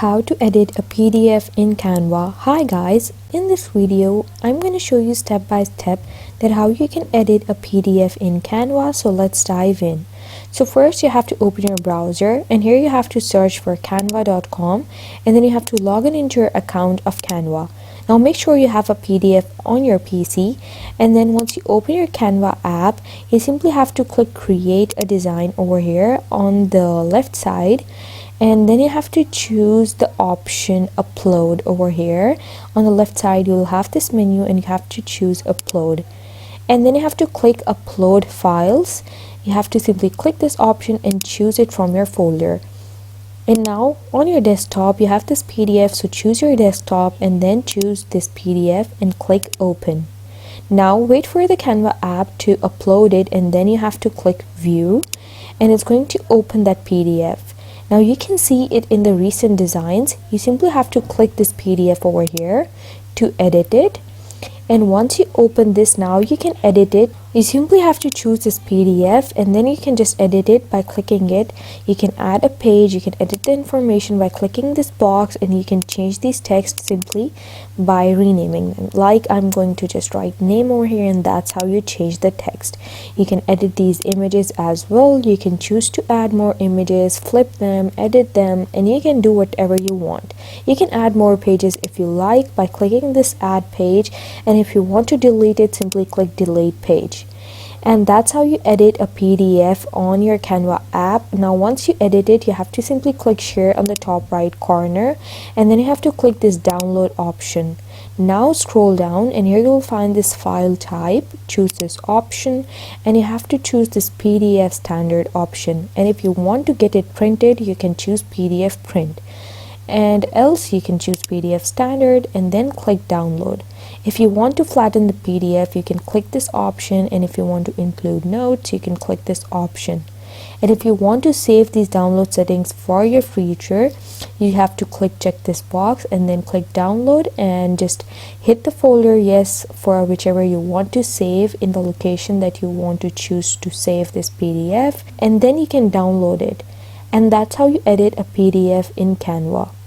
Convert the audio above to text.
How to edit a PDF in Canva. Hi guys, in this video I'm going to show you step by step that how you can edit a PDF in Canva. So let's dive in. So first you have to open your browser, and here you have to search for canva.com, and then you have to log in into your account of Canva. Now make sure you have a PDF on your PC, and then once you open your Canva app, you simply have to click create a design over here on the left side, and then you have to choose the option upload over here. On the left side you'll have this menu and you have to choose upload, and then you have to click upload files. You have to simply click this option and choose it from your folder. And now on your desktop you have this PDF, so choose your desktop and then choose this PDF and click open. Now wait for the Canva app to upload it, and then you have to click view, and it's going to open that PDF. Now you can see it in the recent designs. You simply have to click this PDF over here to edit it, and once you open this, now you can edit it. You simply have to choose this PDF, and then you can just edit it by clicking it. You can add a page, you can edit the information by clicking this box, and you can change these text simply by renaming them. Like I'm going to just write name over here, and that's how you change the text. You can edit these images as well. You can choose to add more images, flip them, edit them, and you can do whatever you want. You can add more pages if you like by clicking this add page, and if you want to delete it, simply click delete page. And that's how you edit a PDF on your Canva app. Now once you edit it, you have to simply click share on the top right corner, and then you have to click this download option. Now scroll down, and here you'll find this file type. Choose this option, and you have to choose this PDF standard option, and if you want to get it printed, you can choose PDF print, and else you can choose PDF standard and then click download. If you want to flatten the PDF, you can click this option, and if you want to include notes, you can click this option. And if you want to save these download settings for your future, you have to check this box and then click download, and just hit the folder yes for whichever you want to save in the location that you want to choose to save this PDF, and then you can download it. And that's how you edit a PDF in Canva.